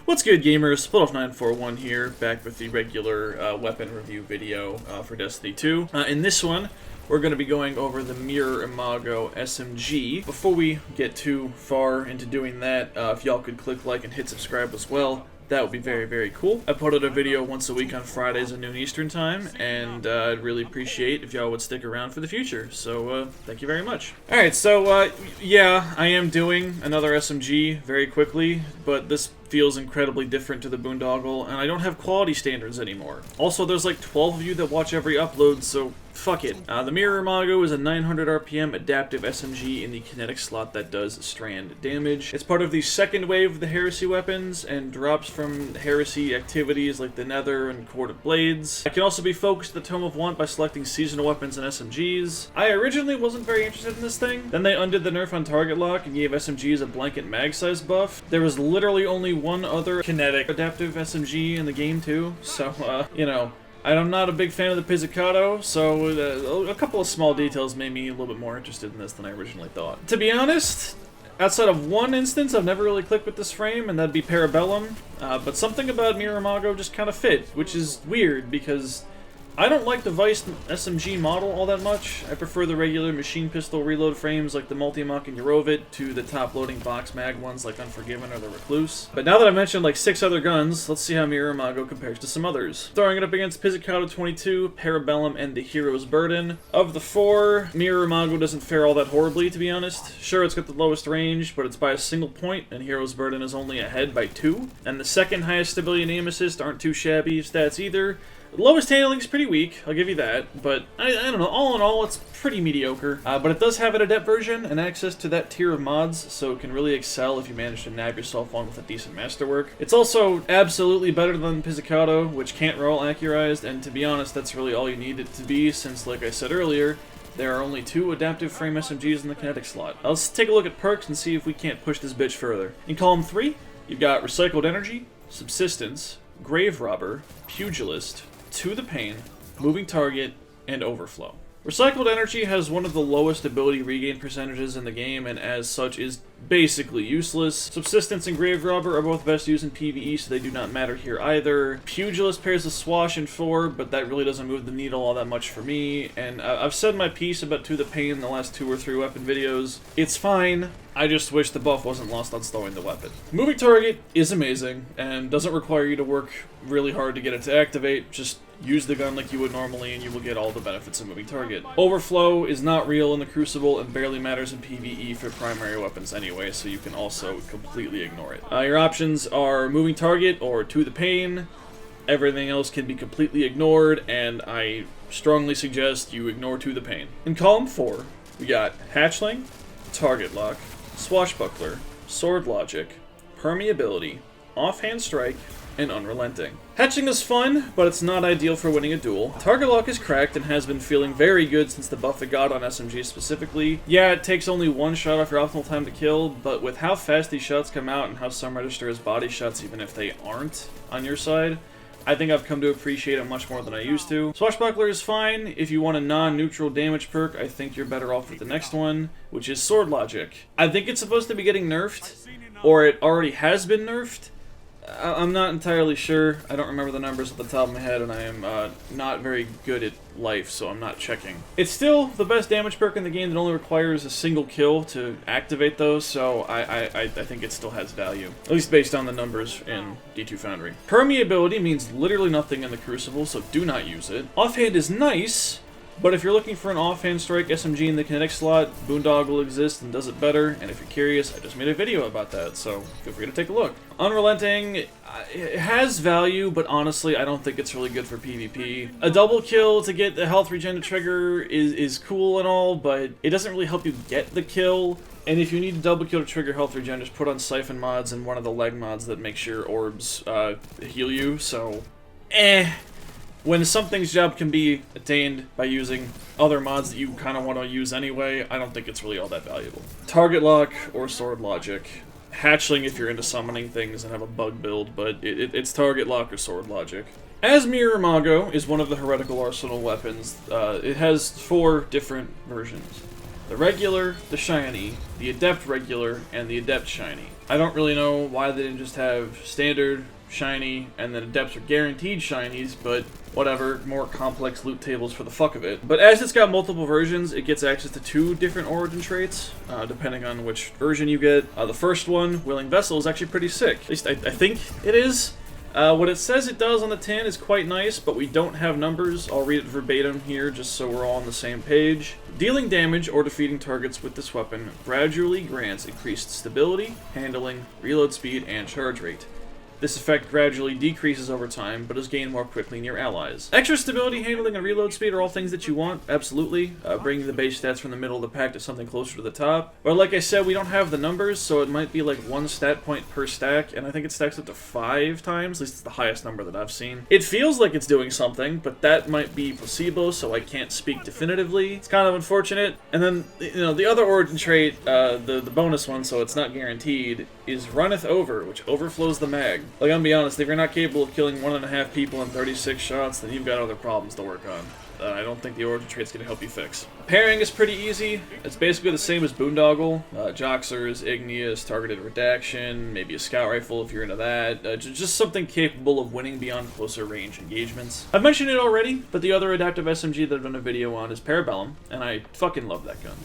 What's good, gamers? Split941 here, back with the regular weapon review video for Destiny 2. In this one, we're going to be going over the Mirror Imago SMG. Before we get too far into doing that, if y'all could click like and hit subscribe as well, that would be very, very cool. I put out a video once a week on Fridays at noon Eastern time, and I'd really appreciate if y'all would stick around for the future. So, thank you very much. Alright, so, yeah, I am doing another SMG very quickly, but this feels incredibly different to the boondoggle, and I don't have quality standards anymore. Also, there's like 12 of you that watch every upload, so fuck it. The Mirror Imago is a 900 RPM adaptive SMG in the kinetic slot that does strand damage. It's part of the second wave of the Heresy weapons, and drops from Heresy activities like the Nether and Court of Blades. It can also be focused at the Tome of Want by selecting seasonal weapons and SMGs. I originally wasn't very interested in this thing. Then they undid the nerf on target lock and gave SMGs a blanket mag size buff. There was literally only one other Kinetic Adaptive SMG in the game too, so, you know, I'm not a big fan of the Pizzicato, so a couple of small details made me a little bit more interested in this than I originally thought. To be honest, outside of one instance, I've never really clicked with this frame, and that'd be Parabellum, but something about Mirror Imago just kind of fit, which is weird because I don't like the Vice SMG model all that much. I prefer the regular machine pistol reload frames like the Multi-Mach and Eurovit to the top-loading box mag ones like Unforgiven or the Recluse. But now that I've mentioned like 6 other guns, let's see how Mirror Imago compares to some others. Throwing it up against Pizzicato 22, Parabellum, and the Hero's Burden. Of the 4, Mirror Imago doesn't fare all that horribly, to be honest. Sure, it's got the lowest range, but it's by a single point, and Hero's Burden is only ahead by 2. And the second highest stability and aim assist aren't too shabby stats either. The lowest handling is pretty weak, I'll give you that, but I don't know, all in all, it's pretty mediocre. But it does have an adept version and access to that tier of mods, so it can really excel if you manage to nab yourself one with a decent masterwork. It's also absolutely better than Pizzicato, which can't roll accurized, and to be honest, that's really all you need it to be, since, like I said earlier, there are only 2 adaptive frame SMGs in the kinetic slot. Let's take a look at perks and see if we can't push this bitch further. In column 3, you've got Recycled Energy, Subsistence, Grave Robber, Pugilist, To the Pain, Moving Target, and Overflow. Recycled Energy has one of the lowest ability regain percentages in the game, and as such is basically useless. Subsistence and Grave Robber are both best used in PvE, so they do not matter here either. Pugilist pairs with Swash in 4, but that really doesn't move the needle all that much for me, and I've said my piece about To the Pain in the last 2 or 3 weapon videos. It's fine. I just wish the buff wasn't lost on slowing the weapon. Moving Target is amazing, and doesn't require you to work really hard to get it to activate. Just use the gun like you would normally and you will get all the benefits of Moving Target. Overflow is not real in the Crucible and barely matters in PvE for primary weapons anyway, so you can also completely ignore it. Your options are Moving Target or To the Pain. Everything else can be completely ignored, and I strongly suggest you ignore To the Pain. In column 4, we got Hatchling, Target Lock, Swashbuckler, Sword Logic, Permeability, Offhand Strike, and Unrelenting. Hatching is fun, but it's not ideal for winning a duel. Target Lock is cracked and has been feeling very good since the buff it got on SMG specifically. Yeah, it takes only 1 shot off your optimal time to kill, but with how fast these shots come out and how some register as body shots even if they aren't on your side, I think I've come to appreciate it much more than I used to. Swashbuckler is fine. If you want a non-neutral damage perk, I think you're better off with the next one, which is Sword Logic. I think it's supposed to be getting nerfed, or it already has been nerfed. I'm not entirely sure. I don't remember the numbers at the top of my head, and I am not very good at life, so I'm not checking. It's still the best damage perk in the game that only requires a single kill to activate those, so I think it still has value. At least based on the numbers in D2 Foundry. Permeability means literally nothing in the Crucible, so do not use it. Offhand is nice, but if you're looking for an offhand strike SMG in the kinetic slot, Boondoggle exists and does it better, and if you're curious, I just made a video about that, so feel free to take a look. Unrelenting, it has value, but honestly, I don't think it's really good for PvP. A double kill to get the health regen to trigger is cool and all, but it doesn't really help you get the kill. And if you need a double kill to trigger health regen, just put on Siphon mods and one of the leg mods that makes your orbs heal you, so when something's job can be attained by using other mods that you kind of want to use anyway, I don't think it's really all that valuable. Target Lock or Sword Logic. Hatchling if you're into summoning things and have a bug build, but it's Target Lock or Sword Logic. As Mirror Imago is one of the heretical arsenal weapons, it has 4 different versions. the regular, the shiny, the adept regular, and the adept shiny. I don't really know why they didn't just have standard, shiny, and then adepts are guaranteed shinies, but whatever, more complex loot tables for the fuck of it. But as it's got multiple versions, it gets access to 2 different origin traits, depending on which version you get. The first one, Willing Vessel, is actually pretty sick. At least I think it is. What it says it does on the tin is quite nice, but we don't have numbers. I'll read it verbatim here just so we're all on the same page. Dealing damage or defeating targets with this weapon gradually grants increased stability, handling, reload speed, and charge rate. This effect gradually decreases over time, but is gained more quickly near allies. Extra stability, handling, and reload speed are all things that you want, absolutely. Bringing the base stats from the middle of the pack to something closer to the top. But like I said, we don't have the numbers, so it might be like 1 stat point per stack, and I think it stacks up to 5 times, at least it's the highest number that I've seen. It feels like it's doing something, but that might be placebo, so I can't speak definitively. It's kind of unfortunate. And then, you know, the other origin trait, the bonus one, so it's not guaranteed, is Runneth Over, which overflows the mag. Like, I'm gonna be honest, if you're not capable of killing 1.5 people in 36 shots, then you've got other problems to work on. I don't think the origin trait's gonna help you fix. Pairing is pretty easy. It's basically the same as Boondoggle. Joxers, Igneous, Targeted Redaction, maybe a Scout Rifle if you're into that. Just something capable of winning beyond closer range engagements. I've mentioned it already, but the other adaptive SMG that I've done a video on is Parabellum, and I fucking love that gun.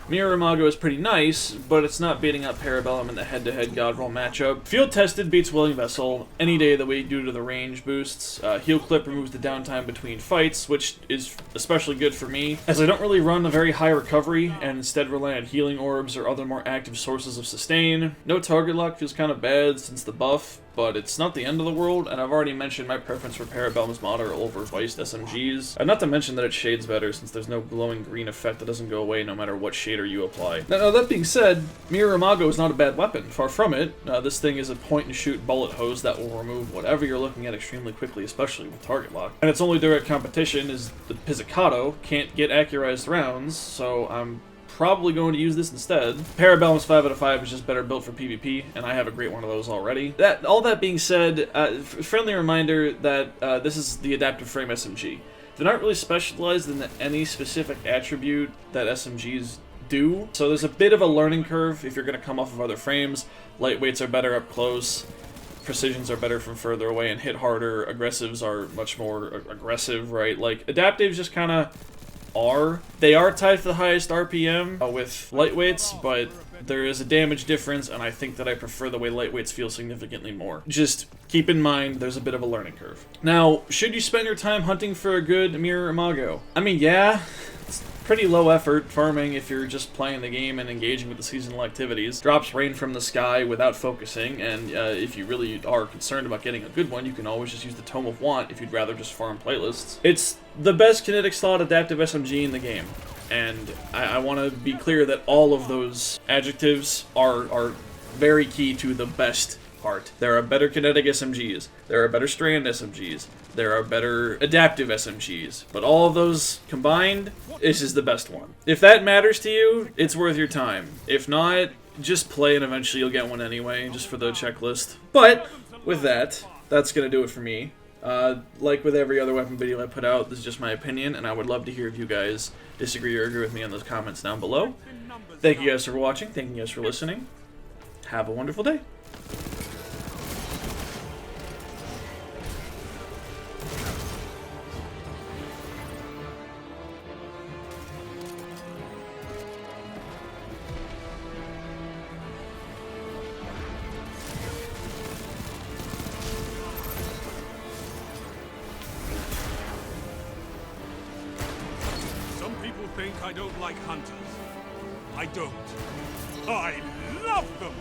Mirror Imago is pretty nice, but it's not beating up Parabellum in the head-to-head God Roll matchup. Field Tested beats Willing Vessel any day of the week due to the range boosts. Heal Clip removes the downtime between fights, which is especially good for me, as I don't really run a very high recovery, and instead rely on healing orbs or other more active sources of sustain. No target lock feels kind of bad since the buff, but it's not the end of the world, and I've already mentioned my preference for Parabellum's modder over Viced SMGs. And not to mention that it shades better, since there's no glowing green effect that doesn't go away no matter what shader you apply. Now that being said, Mirror Imago is not a bad weapon, far from it. This thing is a point-and-shoot bullet hose that will remove whatever you're looking at extremely quickly, especially with target lock. And its only direct competition is the Pizzicato, can't get accurized rounds, so I'm probably going to use this instead. Parabellum's 5 out of 5 is just better built for PvP, and I have a great one of those already. All that being said, friendly reminder that this is the Adaptive Frame SMG. They're not really specialized in any specific attribute that SMGs do, so there's a bit of a learning curve if you're going to come off of other frames. Lightweights are better up close, precisions are better from further away and hit harder, aggressives are much more aggressive, right? Like, adaptives just kind of they are tied for the highest RPM with lightweights, but there is a damage difference, and I think that I prefer the way lightweights feel significantly more. Just keep in mind, there's a bit of a learning curve. Now, should you spend your time hunting for a good Mirror Imago? I mean, yeah, it's pretty low effort farming if you're just playing the game and engaging with the seasonal activities. Drops rain from the sky without focusing, and if you really are concerned about getting a good one, you can always just use the Tome of Want if you'd rather just farm playlists. It's the best kinetic slot adaptive SMG in the game, and I want to be clear that all of those adjectives are very key to the best part. There are better kinetic SMGs, there are better strand SMGs, there are better adaptive SMGs, but all of those combined, this is the best one. If that matters to you, it's worth your time. If not, just play and eventually you'll get one anyway, just for the checklist. But, with that, that's gonna do it for me. Like with every other weapon video I put out, this is just my opinion, and I would love to hear if you guys disagree or agree with me in those comments down below. Thank you guys for watching, thank you guys for listening. Have a wonderful day. People think I don't like hunters. I don't. I love them!